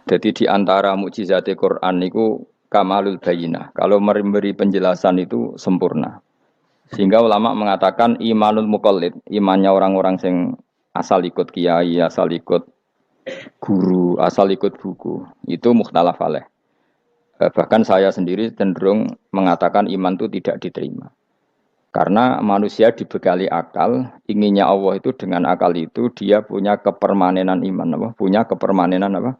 Jadi di antara mukjizat Quran itu kamalul bayinah. Kalau memberi penjelasan itu sempurna. Sehingga ulama mengatakan imanul muqallid, imannya orang-orang yang asal ikut kiai, asal ikut guru, asal ikut buku, itu mukhtalaf alaih. Bahkan saya sendiri cenderung mengatakan iman itu tidak diterima. Karena manusia dibekali akal, inginnya Allah itu dengan akal itu dia punya kepermanenan iman, apa? Punya kepermanenan apa?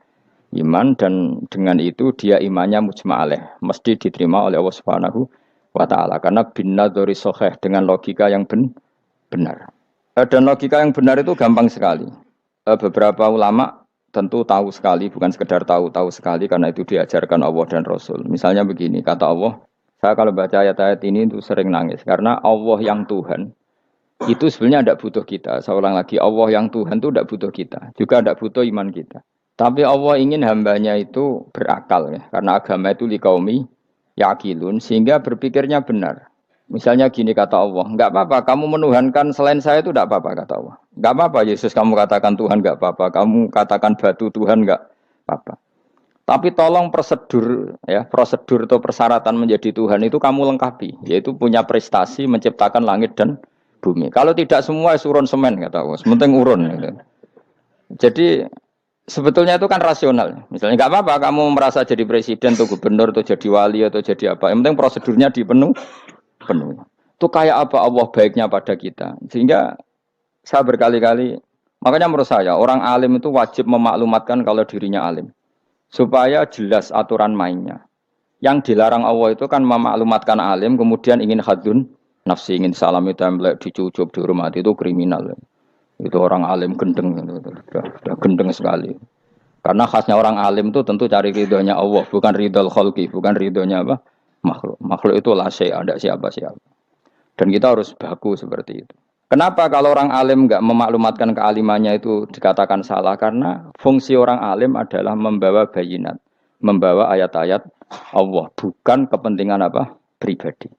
Iman, dan dengan itu dia imannya mujma'aleh, mesti diterima oleh Allah Subhanahu wa ta'ala karena binnadzari sahih, dengan logika yang benar. Dan logika yang benar itu gampang sekali. Beberapa ulama tentu tahu sekali, bukan sekedar tahu sekali karena itu diajarkan Allah dan Rasul. Misalnya begini, kata Allah, saya kalau baca ayat-ayat ini itu sering nangis karena Allah yang Tuhan itu sebenarnya tidak butuh kita. Saya ulang lagi, Allah yang Tuhan itu tidak butuh kita, juga tidak butuh iman kita. Tapi Allah ingin hambanya itu berakal ya, karena agama itu liqaumi yaqilun, sehingga berpikirnya benar. Misalnya gini kata Allah, enggak apa-apa kamu menuhankan selain saya itu tidak apa-apa kata Allah. Enggak apa-apa Yesus kamu katakan Tuhan enggak apa-apa, kamu katakan batu Tuhan enggak apa-apa. Tapi tolong prosedur ya, prosedur atau persyaratan menjadi Tuhan itu kamu lengkapi, yaitu punya prestasi menciptakan langit dan bumi. Kalau tidak semua surun semen kata Allah, sementing urun gitu. Jadi sebetulnya itu kan rasional. Misalnya nggak apa-apa kamu merasa jadi presiden atau gubernur atau jadi wali atau jadi apa. Yang penting prosedurnya penuh. Itu kayak apa Allah baiknya pada kita. Sehingga saya berkali-kali, makanya menurut saya orang alim itu wajib memaklumatkan kalau dirinya alim. Supaya jelas aturan mainnya. Yang dilarang Allah itu kan memaklumatkan alim kemudian ingin hadun nafsi, ingin salami template, dicucuk, dihormati, itu kriminal. Itu orang alim gendeng, sudah gendeng sekali. Karena khasnya orang alim itu tentu cari ridhonya Allah, bukan ridhol khalqi, bukan ridhonya apa? Makhluk. Makhluk itu la syai', ada siapa-siapa. Dan kita harus baku seperti itu. Kenapa kalau orang alim enggak memaklumatkan kealimannya itu dikatakan salah? Karena fungsi orang alim adalah membawa bayinat, membawa ayat-ayat Allah, bukan kepentingan apa? Pribadi.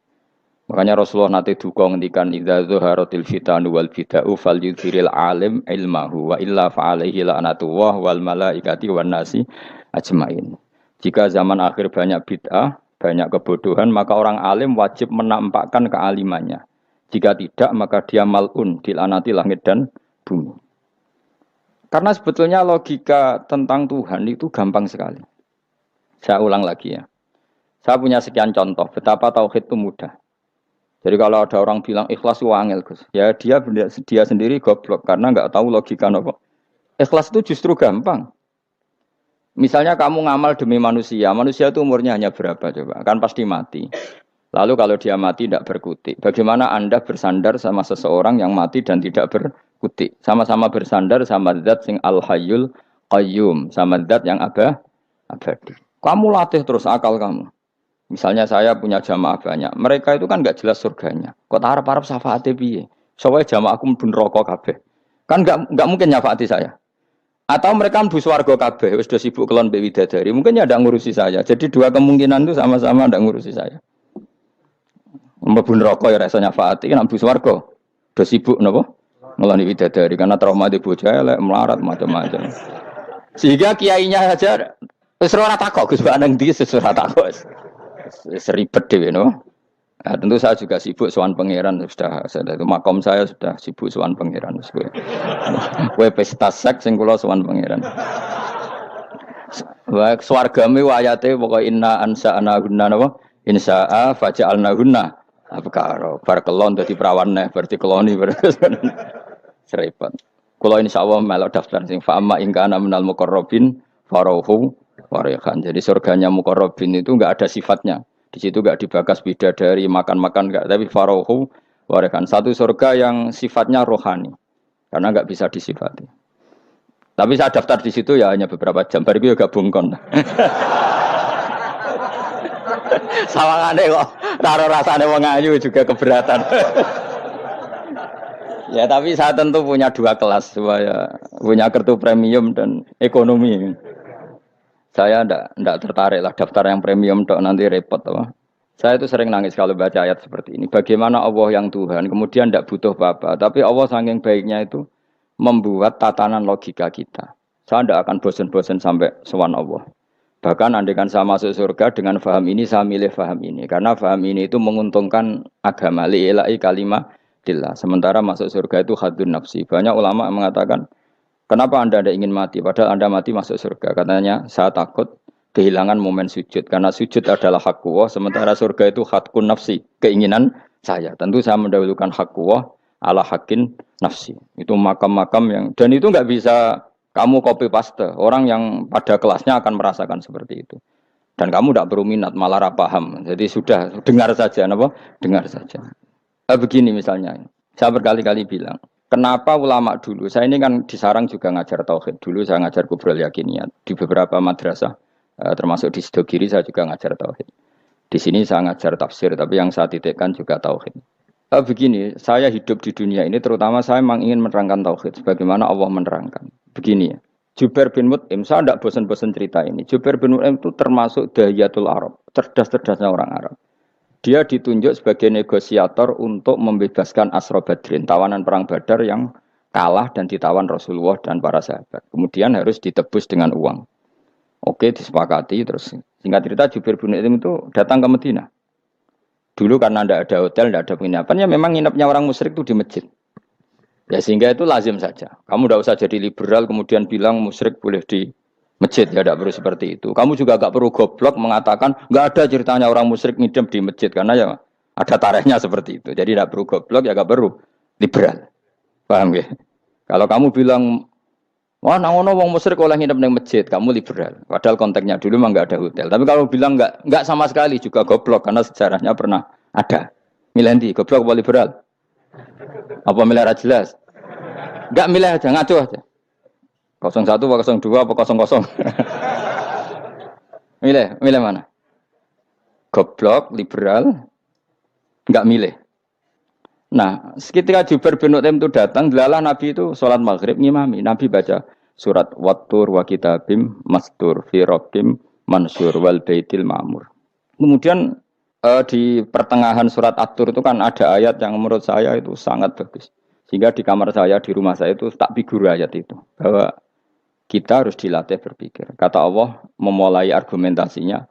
Makanya Rasulullah nanti duka ngendikan idza zuharatil fitanu wal bid'u falyudhiril alim ilmahu wa illa fa'alaihi la'natullah wal malaikati wan nasi ajmain. Jika zaman akhir banyak bid'ah, banyak kebodohan, maka orang alim wajib menampakkan kealimannya. Jika tidak, maka dia mal'un, dilaknati langit dan bumi. Karena sebetulnya logika tentang Tuhan itu gampang sekali. Saya ulang lagi ya. Saya punya sekian contoh betapa tauhid itu mudah. Jadi kalau ada orang bilang ikhlas itu angel, Gus. Ya dia sendiri goblok karena nggak tahu logika apa. Ikhlas itu justru gampang. Misalnya kamu ngamal demi manusia, manusia itu umurnya hanya berapa coba? Kan pasti mati. Lalu kalau dia mati tidak berkutik. Bagaimana Anda bersandar sama seseorang yang mati dan tidak berkutik? Sama-sama bersandar sama zat sing al-hayyul qayyum, sama zat yang abadi. Kamu latih terus akal kamu. Misalnya saya punya jamaah banyak, mereka itu kan nggak jelas surganya. Kok harap-harap syafaatnya piye? Soalnya jamaah aku mlebu neraka kabeh. Kan nggak mungkin nyafaati saya. Atau mereka mlebu swarga kabeh, wis do sibuk kelon mbek widadari. Mungkin ya ndak ngurusi saya. Jadi dua kemungkinan itu sama-sama ndak ngurusi saya. Mlebu neraka ya rasa nyafaati, kan mlebu swarga do sibuk napa? Ngeloni widadari karena trauma di bocah elek, melarat macam-macam. Sehingga kiainya saja wis ora takok Gus nang ndi wis ora takok. Seribet dhewe no. Nah, tentu saya juga sibuk sowan pangeran sudah itu makom saya sudah sibuk sowan pangeran wis kowe. Kowe pesta seks sing kula sowan pangeran. Wa swargame ayate pokoke inna ansa'na gunna napa? Insya'a faja'alna gunna. Apa karo bar kelon dadi perawan neh berarti keloni seribet. Kula insyaallah melok daftar sing fa amma in kana minal muqarrabin farauhu warihan. Jadi surganya muqarrabin itu enggak ada sifatnya. Di situ enggak dibakas bidadari, makan-makan enggak, tapi farauhu warihan. Satu surga yang sifatnya rohani. Karena enggak bisa disifati. Tapi saya daftar di situ ya hanya beberapa jam. Baru itu gabung kon. Sawangane kok karo rasane wong ayu juga keberatan. Ya tapi saya tentu punya dua kelas, supaya punya kartu premium dan ekonomi. Saya ndak tertarik lah daftar yang premium dok nanti repot apa. Saya itu sering nangis kalau baca ayat seperti ini. Bagaimana Allah yang Tuhan kemudian ndak butuh apa-apa, tapi Allah saking baiknya itu membuat tatanan logika kita Saya tidak akan bosan-bosan sampai sowan Allah. Bahkan andaikan saya masuk surga dengan faham ini, saya milih faham ini. Karena faham ini itu menguntungkan agama. Li'ilai kalimah dillah. Sementara masuk surga itu hadun nafsi. Banyak ulama yang mengatakan, kenapa Anda tidak ingin mati? Padahal Anda mati masuk surga. Katanya, saya takut kehilangan momen sujud. Karena sujud adalah hak Allah. Sementara surga itu hakun nafsi. Keinginan saya. Tentu saya mendahulukan hak Allah ala hakin nafsi. Itu makam-makam yang... Dan itu nggak bisa... Kamu copy paste, orang yang pada kelasnya akan merasakan seperti itu. Dan kamu tidak perlu minat, malah paham. Jadi sudah, dengar saja, apa? Dengar saja. Begini misalnya, saya berkali-kali bilang, kenapa ulama dulu, saya ini kan di Sarang juga ngajar tauhid. Dulu saya ngajar kubrul yakiniyat, di beberapa madrasah, termasuk di Sidogiri saya juga ngajar tauhid. Di sini saya ngajar tafsir, tapi yang saya titikkan juga tauhid. Begini, saya hidup di dunia ini, terutama saya memang ingin menerangkan tauhid, sebagaimana Allah menerangkan. Begini ya, Jubair bin Mut'im, saya tidak bosan-bosan cerita ini. Jubair bin Mut'im itu termasuk dahiyatul Arab, cerdas-cerdasnya orang Arab. Dia ditunjuk sebagai negosiator untuk membebaskan Asra Badrin, tawanan perang Badar yang kalah dan ditawan Rasulullah dan para sahabat. Kemudian harus ditebus dengan uang. Oke, disepakati. Terus singkat cerita Jubair bin Mut'im itu datang ke Madinah. Dulu karena tidak ada hotel, tidak ada penginapan, ya memang nginepnya orang musyrik itu di masjid. Ya sehingga itu lazim saja. Kamu tidak usah jadi liberal kemudian bilang musyrik boleh di masjid. Ya tidak perlu seperti itu. Kamu juga tidak perlu goblok mengatakan nggak ada ceritanya orang musyrik ngidam di masjid. Karena ya ada tarikhnya seperti itu. Jadi tidak perlu goblok, ya tidak perlu liberal. Paham ya? Kalau kamu bilang, wah nangono wong musyrik oleh ngidam di masjid, kamu liberal. Padahal konteksnya dulu memang nggak ada hotel. Tapi kalau bilang nggak sama sekali juga goblok. Karena sejarahnya pernah ada. Milih goblok apa liberal? Apa milih jelas? Enggak milih aja, ngaco aja. 01 apa 02 apa 00. Milih mana? Goblok, liberal, enggak milih. Nah, ketika Jubair bin Mut'im itu datang, delalah Nabi itu sholat maghrib ngimami. Nabi baca surat Wattur wa kitabim mastur fi rabbim mansur wal baitil ma'mur. Kemudian di pertengahan surat At-Tur itu kan ada ayat yang menurut saya itu sangat bagus. Sehingga di kamar saya, di rumah saya itu tak figur ayat itu. Bahwa kita harus dilatih berpikir. Kata Allah memulai argumentasinya.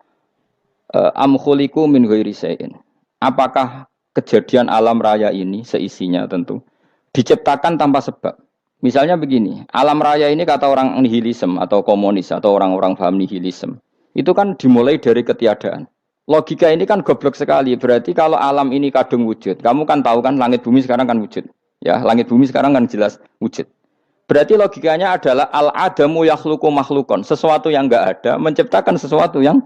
Am khuliqu min ghairi syai'in. Apakah kejadian alam raya ini seisinya tentu diciptakan tanpa sebab. Misalnya begini, alam raya ini kata orang nihilisme atau komunis atau orang-orang paham nihilisme. Itu kan dimulai dari ketiadaan. Logika ini kan goblok sekali. Berarti kalau alam ini kadung wujud, kamu kan tahu kan langit bumi sekarang kan wujud. Ya, langit bumi sekarang kan jelas wujud. Berarti logikanya adalah al-adamu yakhluqu makhlukon. Sesuatu yang enggak ada menciptakan sesuatu yang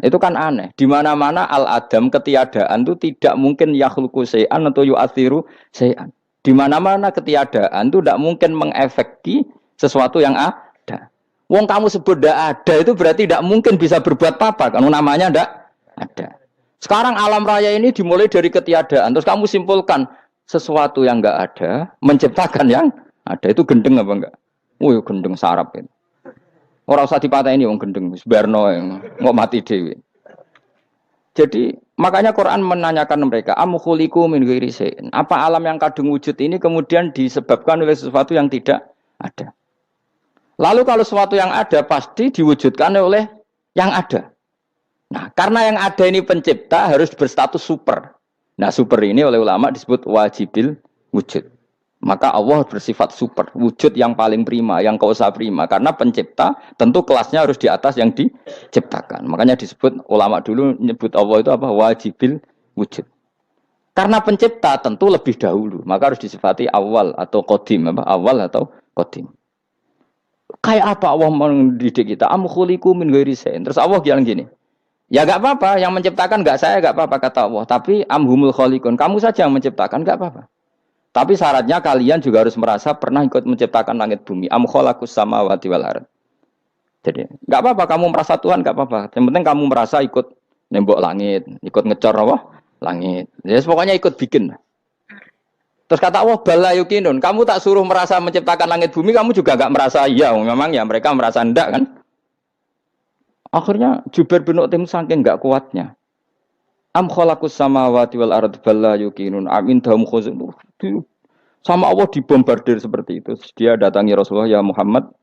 itu kan aneh. Di mana-mana al-adam ketiadaan itu tidak mungkin yakhluqu syai'an atau yu'athiru syai'an. Di mana-mana ketiadaan itu tidak mungkin mengefeki sesuatu yang ada. Wong kamu sebut tidak ada itu berarti tidak mungkin bisa berbuat apa-apa. Karena namanya tidak ada. Sekarang alam raya ini dimulai dari ketiadaan. Terus kamu simpulkan sesuatu yang enggak ada menciptakan yang ada. Itu gendeng apa enggak? Oh, gendeng sarap itu. Orang usah dipatah ini wong gendeng sebarno nggak mati dewi. Jadi makanya Quran menanyakan mereka, am khuliqu min ghairi syai'in. Apa alam yang kadung wujud ini kemudian disebabkan oleh sesuatu yang tidak ada? Lalu kalau sesuatu yang ada pasti diwujudkan oleh yang ada. Nah, karena yang ada ini pencipta harus berstatus super. Nah, super ini oleh ulama disebut wajibil wujud. Maka Allah bersifat super, wujud yang paling prima, yang kausa prima. Karena pencipta tentu kelasnya harus di atas yang diciptakan. Makanya disebut ulama dulu nyebut Allah itu apa? Wajibil wujud. Karena pencipta tentu lebih dahulu, maka harus disifati awal atau qadim, apa? Awal atau qadim. Kayak apa Allah mendidik kita? Am khuliqu min ghairi syai'in. Terus Allah bilang gini. Ya enggak apa-apa, yang menciptakan enggak saya, enggak apa-apa kata Allah. Tapi amhumul khaliqun, kamu saja yang menciptakan, enggak apa-apa. Tapi syaratnya kalian juga harus merasa pernah ikut menciptakan langit bumi. Am khalaqus samawati wal ardh. Jadi, enggak apa-apa kamu merasa Tuhan, enggak apa-apa. Yang penting kamu merasa ikut nembok langit, ikut ngecor apa? Langit. Ya pokoknya ikut bikin. Terus kata Allah, bala yukinun, kamu tak suruh merasa menciptakan langit bumi, kamu juga enggak merasa iya, memang ya mereka merasa enggak kan? Akhirnya Jubair bin Mut'im saking enggak kuatnya. Am khalaqus samawati wal ardh balla yuqinun amin dahum khuzun. Sama Allah dibombardir seperti itu. Dia datangi Rasulullah, ya Muhammad,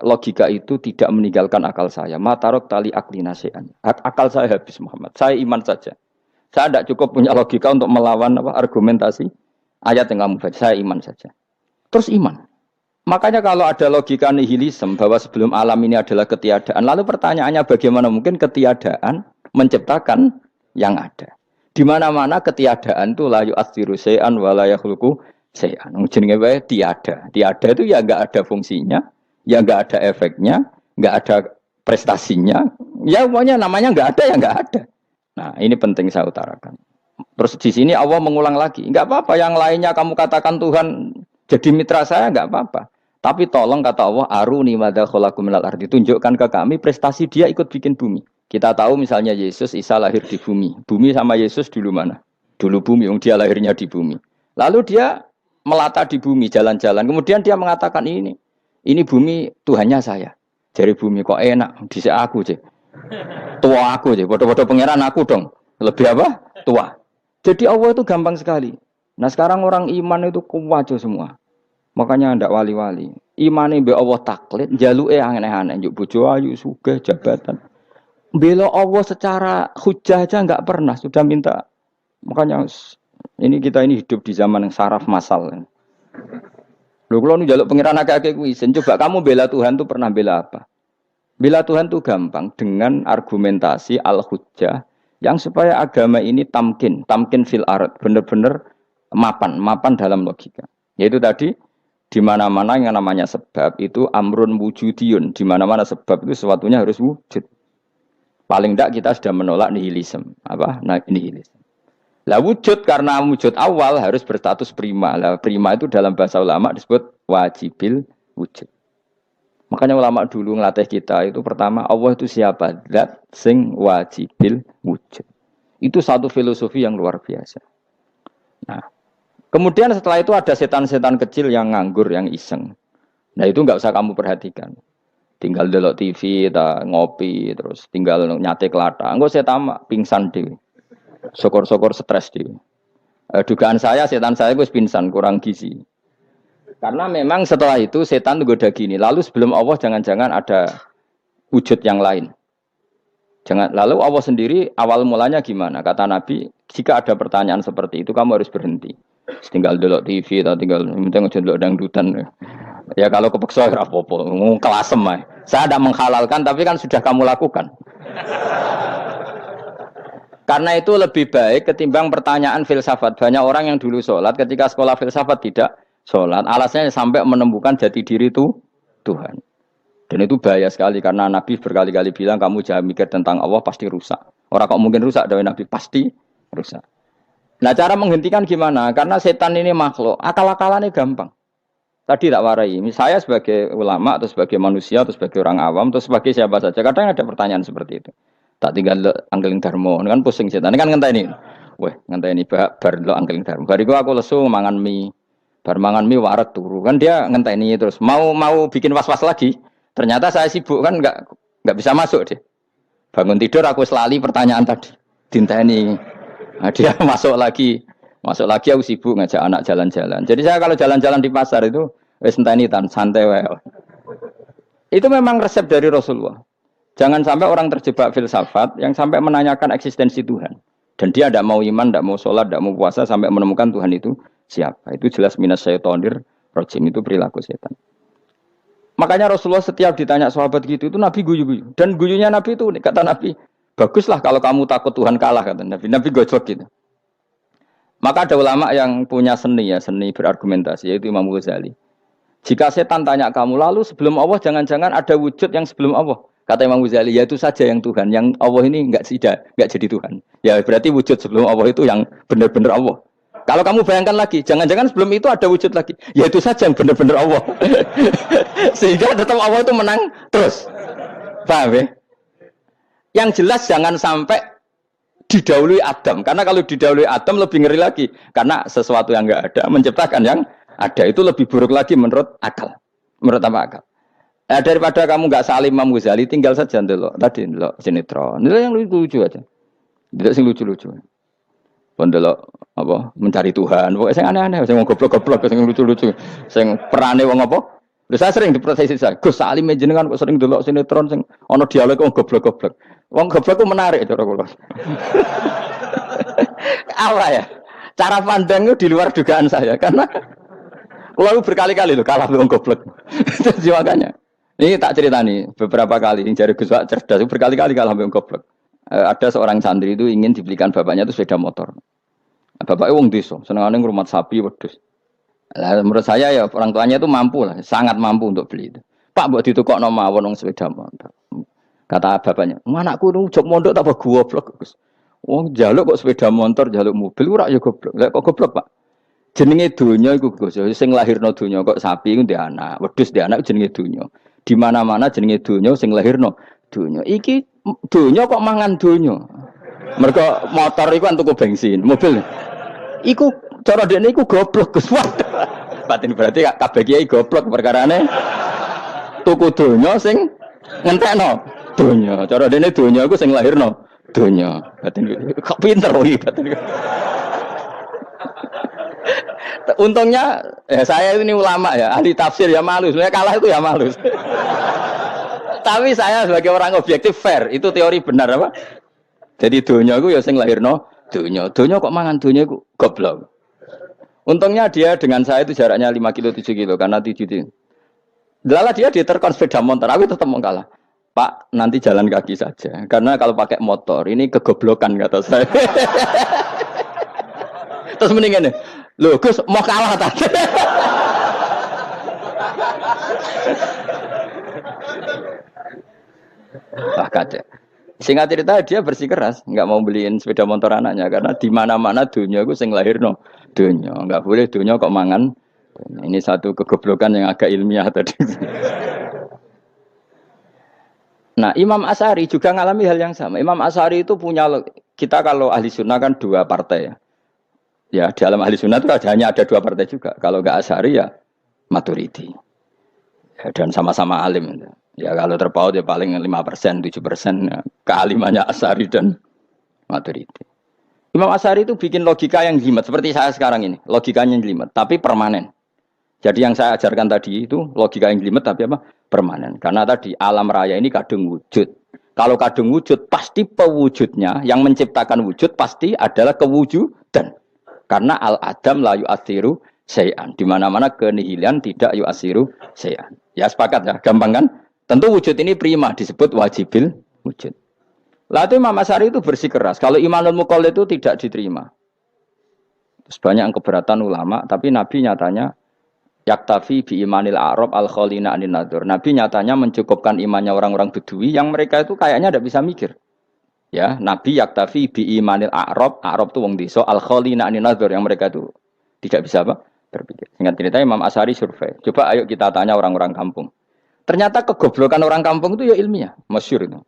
logika itu tidak meninggalkan akal saya. Matarok tali akli nasean. Akal saya habis Muhammad. Saya iman saja. Saya tidak cukup punya logika untuk melawan argumentasi ayat yang kamu baca. Saya iman saja. Terus iman. Makanya kalau ada logika nihilisme bahwa sebelum alam ini adalah ketiadaan. Lalu pertanyaannya bagaimana mungkin ketiadaan menciptakan yang ada. Di mana-mana ketiadaan itu la yu'atsiru syai'an wa la yakhluqu syai'an. Jenenge wae tiada. Tiada itu ya enggak ada fungsinya. Ya nggak ada efeknya, nggak ada prestasinya, ya pokoknya namanya nggak ada ya nggak ada. Nah ini penting saya utarakan. Terus di sini Allah mengulang lagi, nggak apa-apa yang lainnya kamu katakan Tuhan jadi mitra saya nggak apa-apa. Tapi tolong kata Allah, aruni madza khalaqu minal ardi, tunjukkan ke kami prestasi dia ikut bikin bumi. Kita tahu misalnya Yesus, Isa lahir di bumi. Bumi sama Yesus dulu mana? Dulu bumi, dia lahirnya di bumi. Lalu dia melata di bumi, jalan-jalan. Kemudian dia mengatakan ini bumi Tuhannya saya. Jadi bumi kok enak, dhisik aku cek. Tua aku cek, bodoh-bodoh pangeran aku dong. Lebih apa? Tua. Jadi Allah itu gampang sekali. Nah sekarang orang iman itu kuwajo semua. Makanya ndak wali-wali. Imane mbek Allah taklid, jaluke aneh-aneh, njuk bojo ayu, sugih, jabatan. Bela Allah secara hujah aja enggak pernah, sudah minta. Makanya kita ini hidup di zaman yang saraf massal. Lho kalau njaluk pengiran akeh-akeh kuwi, coba kamu bela Tuhan tuh pernah bela apa? Bela Tuhan tuh gampang dengan argumentasi al-hujjah yang supaya agama ini tamkin fil ard, benar-benar mapan dalam logika. Yaitu tadi di mana-mana yang namanya sebab itu amrun wujudiyun, di mana-mana sebab itu sesuatunya harus wujud. Paling tidak kita sudah menolak nihilisme. Apa? Nah, nihilisme. Lah wujud karena wujud awal harus berstatus prima. Lah prima itu dalam bahasa ulama disebut wajibil wujud. Makanya ulama dulu ngelatih kita itu pertama Allah itu siapa? Zat sing wajibil wujud. Itu satu filosofi yang luar biasa. Nah, kemudian setelah itu ada setan-setan kecil yang nganggur, yang iseng. Nah itu nggak usah kamu perhatikan. Tinggal delok TV, ngopi, terus tinggal nyate kelata. Enggak setan pingsan dewe. Syukur-syukur stres dia. Dugaan saya setan saya gue pingsan kurang gizi. Karena memang setelah itu setan goda gini. Lalu sebelum Allah jangan-jangan ada wujud yang lain. Lalu Allah sendiri awal mulanya gimana? Kata Nabi, jika ada pertanyaan seperti itu kamu harus berhenti. Tinggal delok TV atau tinggal delok dangdutan. Ya kalau kepeksa ora apa-apa, kelasem ae. Saya tidak menghalalkan tapi kan sudah kamu lakukan. Karena itu lebih baik ketimbang pertanyaan filsafat. Banyak orang yang dulu sholat, ketika sekolah filsafat tidak sholat. Alasannya sampai menemukan jati diri itu Tuhan. Dan itu bahaya sekali karena Nabi berkali-kali bilang kamu jangan mikir tentang Allah pasti rusak. Orang kok mungkin rusak dari Nabi pasti rusak. Nah cara menghentikan gimana? Karena setan ini makhluk, akal-akalannya gampang. Tadi tak warai. Saya sebagai ulama atau sebagai manusia atau sebagai orang awam atau sebagai siapa saja. Kadang ada pertanyaan seperti itu. Tak tinggal anggeling dharma, kan pusing setan. Kan ngenteni. Weh, ngenteni bar lo anggeling dharma. Bariku aku lesu mangan mie. Bar mangan mie waret turu. Kan dia ngenteni terus mau bikin was-was lagi. Ternyata saya sibuk kan enggak bisa masuk deh. Bangun tidur aku selali pertanyaan tadi. Dinteni. Nah, dia masuk lagi aku sibuk ngajak anak jalan-jalan. Jadi saya kalau jalan-jalan di pasar itu wis enteni tan santai wae. Itu memang resep dari Rasulullah. Jangan sampai orang terjebak filsafat yang sampai menanyakan eksistensi Tuhan. Dan dia tidak mau iman, tidak mau sholat, tidak mau puasa sampai menemukan Tuhan itu siapa. Itu jelas minas syaitonir rajim, itu perilaku setan. Makanya Rasulullah setiap ditanya sahabat gitu itu Nabi guyu-guyu. Dan guyunya Nabi itu kata Nabi, baguslah kalau kamu takut Tuhan kalah kata Nabi. Nabi gojok gitu. Maka ada ulama yang punya seni berargumentasi yaitu Imam Ghazali. Jika setan tanya kamu lalu sebelum Allah jangan-jangan ada wujud yang sebelum Allah. Kata Imam Ghazali, ya itu saja yang Tuhan. Yang Allah ini enggak jadi Tuhan. Ya berarti wujud sebelum Allah itu yang benar-benar Allah. Kalau kamu bayangkan lagi, jangan-jangan sebelum itu ada wujud lagi. Ya itu saja yang benar-benar Allah. Sehingga tetap Allah itu menang terus. Paham ya? Yang jelas jangan sampai didahului Adam. Karena kalau didahului Adam lebih ngeri lagi. Karena sesuatu yang enggak ada menciptakan yang ada. Itu lebih buruk lagi menurut akal. Menurut apa akal? Daripada kamu nggak salim Imam Ghazali, tinggal saja ndelok. Tadi ndelok sinetron. Ndelok yang lucu-lucu aja. Ndelok sing lucu-lucu. Ndelok apa? Mencari Tuhan. Pokoknya sing aneh-aneh, sing goblok-goblok, sing lucu-lucu. Sing perane wong apa? Lha saya sering diprotes saya. Gus Salim jenengan kok sering delok sinetron sing ana dialog wong goblok-goblok. Wong goblok ku menarik cara kula. Apa ya? Cara pandang itu di luar dugaan saya karena kula berkali-kali lho kalah wong goblok. Jadi makanya ini tak cerita nih beberapa kali yang jari Gus Wak cerdas berkali-kali kalah wong goblok. Ada seorang santri itu ingin dibelikan bapaknya itu sepeda motor. Bapaknya wong desa, senengane ngrumat sapi wedhus. Lah menurut saya ya orang tuanya itu mampu lah, sangat mampu untuk beli itu. Pak mbok ditukokno mawon wong sepeda motor. Kata bapaknya, "Anakku nu jog mondok tak goblok, Gus. Wong njaluk kok sepeda motor, njaluk mobil ora ya goblok. Lah kok goblok, Pak? Jenenge donya iku Gus, sing lahirno donya kok sapi iku ndek anak, wedhus ndek anak jenenge donya. Di mana-mana jenenge donya sing lahirno donya. Iki donya kok mangan donya. Mergo motor iku kan tuku bensin, mobil. Iku cara dekne iku goblok Gus. Batin berarti kabeh kiai goblok perkarane tuku donya sing ngentekno donya. Cara dekne donya iku sing lahirno donya. Batin kok pinter iki batin. Untungnya ya saya ini ulama ya, ahli tafsir ya malu. Sebenarnya kalah itu ya malu. Tapi saya sebagai orang objektif fair, itu teori benar apa? Jadi donya iku ya sing lahirno donya. Donya kok mangan donya iku goblok. Untungnya dia dengan saya itu jaraknya 5 kilo 7 kilo karena 7 kilo. Lala dia diterkon sepeda motor, aku tetap mau kalah. Pak, nanti jalan kaki saja. Karena kalau pakai motor ini kegoblokan kata saya. Terus mendingan nih, loh Gus mau kalah tadi. Wah kacau. Singkat cerita dia bersikeras, nggak mau beliin sepeda motor anaknya karena di mana-mana dunia gue sing lahirno dunia, nggak boleh dunia kok mangan. Ini satu kegoblokan yang agak ilmiah tadi. Nah Imam Asy'ari juga ngalami hal yang sama. Imam Asy'ari itu punya kita kalau ahli sunnah kan 2 partai ya. Ya di dalam ahli sunnah itu hanya ada 2 partai juga. Kalau nggak Asy'ari ya Maturidi. Ya, dan sama-sama alim. Ya kalau terpaut ya paling 5%, 7% ya, kealimannya Asy'ari dan Maturidi. Imam Asy'ari itu bikin logika yang jelimet seperti saya sekarang ini, logikanya yang jelimet tapi permanen. Jadi yang saya ajarkan tadi itu logika yang jelimet tapi apa? Permanen. Karena tadi alam raya ini kadung wujud. Kalau kadung wujud pasti pewujudnya yang menciptakan wujud pasti adalah kewujudan. Karena al-adam la yu'athiru syai'an. Di mana-mana kenihilan tidak yu'athiru syai'an. Ya sepakat ya, gampang kan? Tentu wujud ini prima disebut wajibil wujud. Lalu Imam Asy'ari itu bersikeras. Kalau imanul muqallid itu tidak diterima. Terus banyak yang keberatan ulama, tapi Nabi nyatanya yaktafi bi imanil a'rab al khalina anin nadzur. Nabi nyatanya mencukupkan imannya orang-orang Bedui yang mereka itu kayaknya tidak bisa mikir. Ya, Nabi yaktafi bi imanil a'rab itu wong desa al khalina anin nadzur yang mereka itu tidak bisa apa? Berpikir. Singkat cerita Imam Asy'ari survei. Coba ayo kita tanya orang-orang kampung. Ternyata kegoblokan orang kampung itu ya ilmiah, masyhur itu.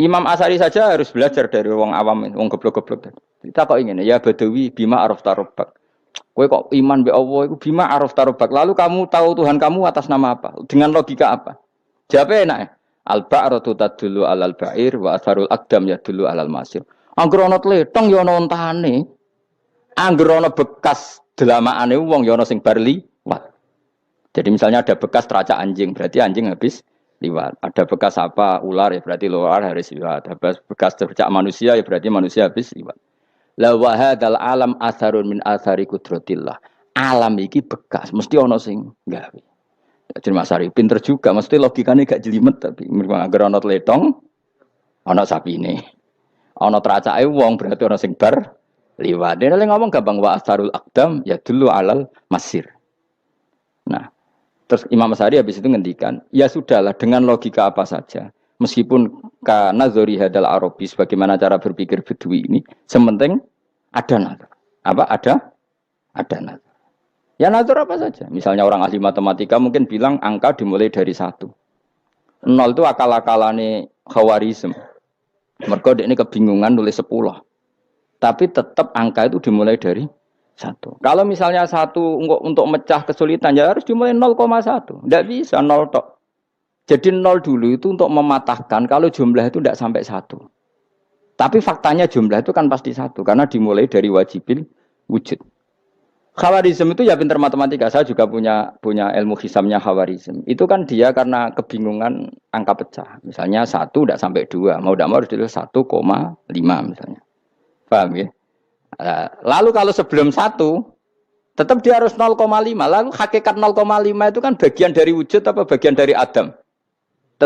Imam Asy'ari saja harus belajar dari wong awam, wong goblok-goblok. Kita kok ingin ya Badawi bima arafta rabbak. Kowe kok iman be Allah iku bima arafta rabbak. Lalu kamu tahu Tuhan kamu atas nama apa? Dengan logika apa? Jawabnya enak ya. Al-ba'ratu tadullu 'alal ba'ir wa atharul aqdam yadullu 'alal masir. Angger ana tletong ya ana ontane. Angger ana bekas delamaane wong ya ana sing bar liwat. Jadi misalnya ada bekas teracak anjing, berarti anjing habis liwat. Ada bekas apa ular ya berarti ular harus liwat. Ada bekas teracak manusia ya berarti manusia habis liwat. La wa hadzal alam atharun min athari qudratillah. Alam iki bekas, mesti ana sing gawe. Jadi Mas Ari pinter juga, mesti logikanya gak jelimet tapi agar ana tletong ana sapine. Ana teracake wong berarti ana sing bar liwat. Dene ngomong gampang wa atharul aqdam ya dulu alal masir. Nah, terus Imam Asy'ari habis itu ngendikan, ya sudahlah dengan logika apa saja. Meskipun karena zori hadal arabis bagaimana cara berpikir Bedui ini, sementing ada nazar. Apa ada nazar. Ya nazar apa saja. Misalnya orang ahli matematika mungkin bilang angka dimulai dari 1. 0 itu akal-akalane Khawarizm. Mergo ini kebingungan nulis 10. Tapi tetap angka itu dimulai dari 1. Kalau misalnya 1 untuk mecah kesulitan ya harus dimulai 0,1. Tidak bisa 0 tok. Jadi 0 dulu itu untuk mematahkan kalau jumlah itu tidak sampai 1. Tapi faktanya jumlah itu kan pasti 1 karena dimulai dari wajibil wujud. Khawarizm itu ya pinter matematika. Saya juga punya ilmu hisamnya Khawarizm. Itu kan dia karena kebingungan angka pecah. Misalnya 1 tidak sampai 2. Mau tidak mau harus ditulis 1,5 misalnya. Paham ya? Lalu kalau sebelum 1, tetap dia harus 0,5. Lalu hakikat 0,5 itu kan bagian dari wujud apa bagian dari Adam?